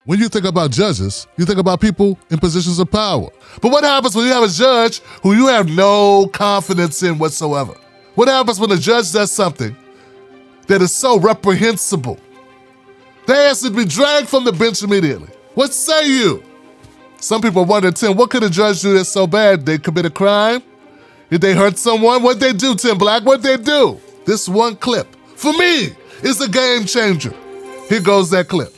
When you think about judges, you think about people in positions of power. But what happens when you have a judge who you have no confidence in whatsoever? What happens when a judge does something that is so reprehensible? They ask to be dragged from the bench immediately. What say you? Some people wonder, Tim, what could a judge do that's so bad? They commit a crime? Did they hurt someone? What'd they do, Tim Black? What'd they do? This one clip, for me, is a game changer. Here goes that clip.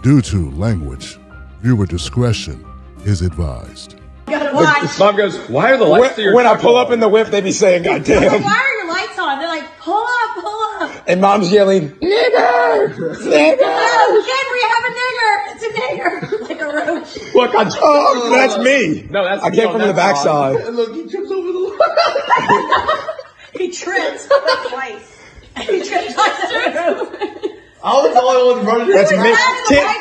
Due to language, viewer discretion is advised. Mom goes, why are the lights when I pull up in the whip, they be saying, God damn. Like, why are your lights on? They're like, pull up. And mom's yelling, nigger, nigger. Oh, kid, we have a nigger. It's a nigger. Like a roach. Look, that's me. No, that's I came from the backside. And look, he trips over the He trips twice. He trips twice. I was the only one running. That's me.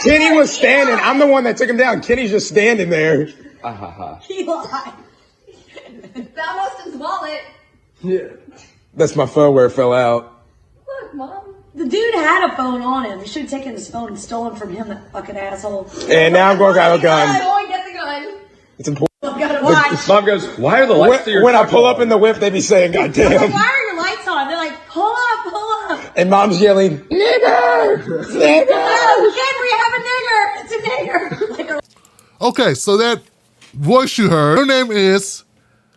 Kenny was standing. I'm the one that took him down. Kenny's just standing there. He lied. That was his wallet. Yeah. That's my phone where it fell out. Look, Mom. The dude had a phone on him. You should have taken his phone and stolen from him, that fucking asshole. And now I'm going to grab a gun. Go and get the gun. It's important. Mom goes, why are the lights when I pull up in the whip, they be saying, God damn. Like, why are your lights on? They're like, pull up. And mom's yelling, nigger, nigger. Oh, kid, we have a nigger. It's a nigger. Like a Okay, so that voice you heard, her name is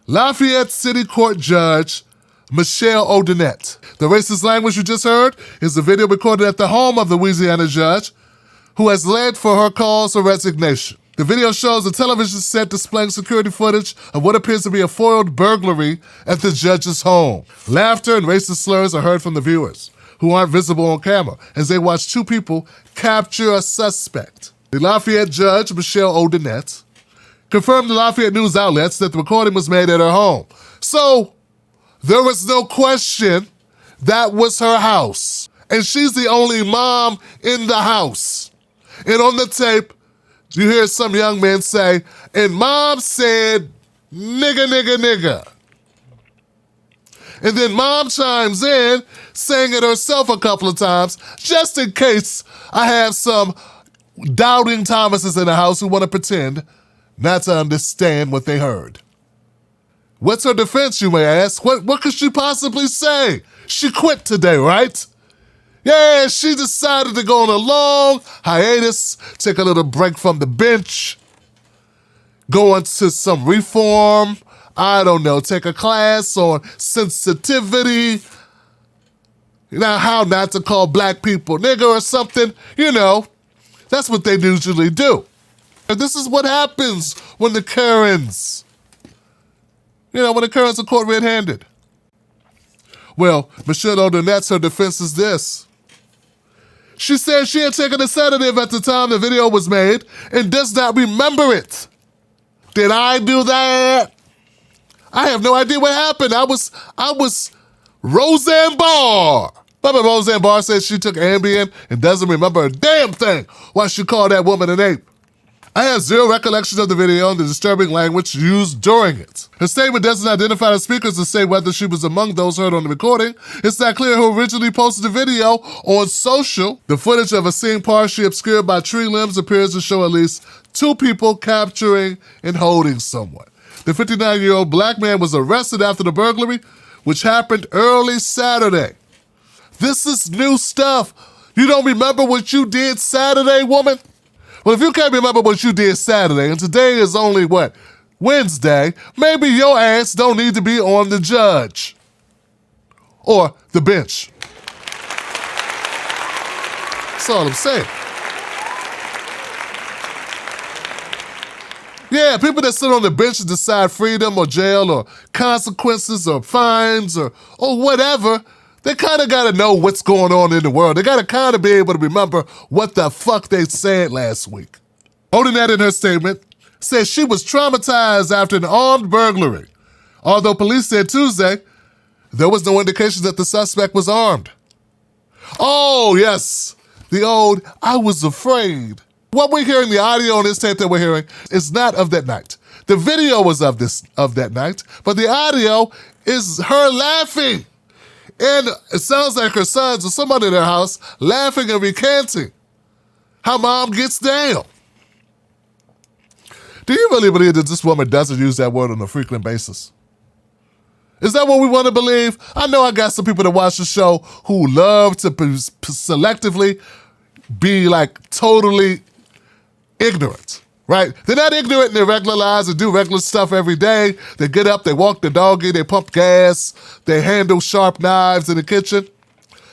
Lafayette City Court Judge Michelle O'Donnell. The racist language you just heard is a video recorded at the home of the Louisiana Judge, who has led for her cause for resignation. The video shows a television set displaying security footage of what appears to be a foiled burglary at the judge's home. Laughter and racist slurs are heard from the viewers, who aren't visible on camera, as they watch two people capture a suspect. The Lafayette Judge, Michelle O'Donnell, confirmed to Lafayette news outlets that the recording was made at her home. So, there was no question that was her house. And she's the only mom in the house. And on the tape, you hear some young men say, and mom said, nigga, nigga, nigga. And then mom chimes in, saying it herself a couple of times, just in case I have some doubting Thomases in the house who want to pretend not to understand what they heard. What's her defense, you may ask? What could she possibly say? She quit today, right? Yeah, she decided to go on a long hiatus, take a little break from the bench, go into some reform, I don't know, take a class on sensitivity, how not to call black people nigger or something, that's what they usually do. And this is what happens when the Karens, when the Karens are caught red-handed. Well, Michelle O'Donnell's her defense is this. She said she had taken a sedative at the time the video was made and does not remember it. Did I do that? I have no idea what happened. I was Roseanne Barr. Remember Roseanne Barr said she took Ambien and doesn't remember a damn thing why she called that woman an ape. I have zero recollection of the video and the disturbing language used during it. Her statement doesn't identify the speakers to say whether she was among those heard on the recording. It's not clear who originally posted the video on social. The footage of a scene partially obscured by tree limbs appears to show at least two people capturing and holding someone. The 59-year-old black man was arrested after the burglary, which happened early Saturday. This is new stuff. You don't remember what you did Saturday, woman? Well, if you can't remember what you did Saturday, and today is only, Wednesday, maybe your ass don't need to be on the judge. Or the bench. That's all I'm saying. Yeah, people that sit on the bench and decide freedom or jail or consequences or fines or whatever, they kind of got to know what's going on in the world. They got to kind of be able to remember what the fuck they said last week. O'Donnell in her statement said she was traumatized after an armed burglary, although police said Tuesday there was no indication that the suspect was armed. Oh, yes, the old I was afraid. What we're hearing, the audio on this tape that we're hearing, is not of that night. The video was of that night, but the audio is her laughing. And it sounds like her sons or somebody in their house laughing and recanting. how mom gets down. Do you really believe that this woman doesn't use that word on a frequent basis? Is that what we want to believe? I know I got some people that watch the show who love to selectively be like totally ignorant, right? They're not ignorant in their regular lives and do regular stuff every day. They get up, they walk the doggy, they pump gas, they handle sharp knives in the kitchen.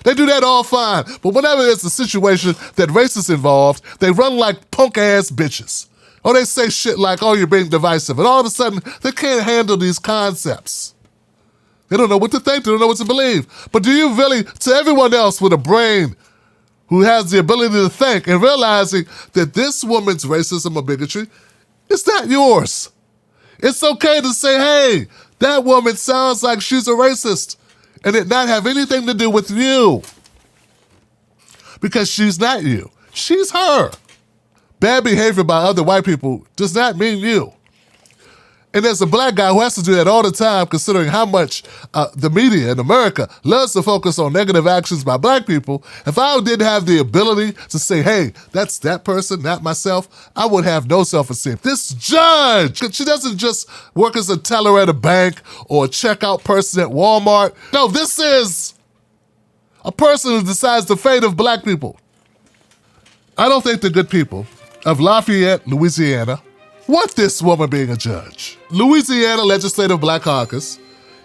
They do that all fine. But whenever there's a situation that race is involved, they run like punk-ass bitches. Or they say shit like, oh, you're being divisive. And all of a sudden, they can't handle these concepts. They don't know what to think. They don't know what to believe. But do you really, to everyone else with a brain who has the ability to think and realizing that this woman's racism or bigotry is not yours. It's okay to say, hey, that woman sounds like she's a racist and it not have anything to do with you. Because she's not you. She's her. Bad behavior by other white people does not mean you. And as a black guy who has to do that all the time, considering how much the media in America loves to focus on negative actions by black people, if I didn't have the ability to say, hey, that's that person, not myself, I would have no self-esteem. This judge, she doesn't just work as a teller at a bank or a checkout person at Walmart. No, this is a person who decides the fate of black people. I don't think the good people of Lafayette, Louisiana, want this woman being a judge. Louisiana Legislative Black Caucus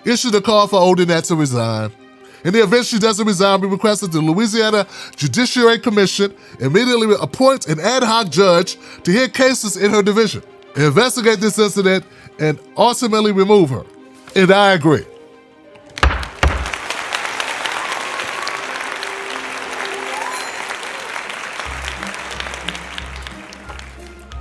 issued a call for Odinette to resign. In the event she doesn't resign, we requested the Louisiana Judiciary Commission immediately appoint an ad hoc judge to hear cases in her division, investigate this incident, and ultimately remove her. And I agree.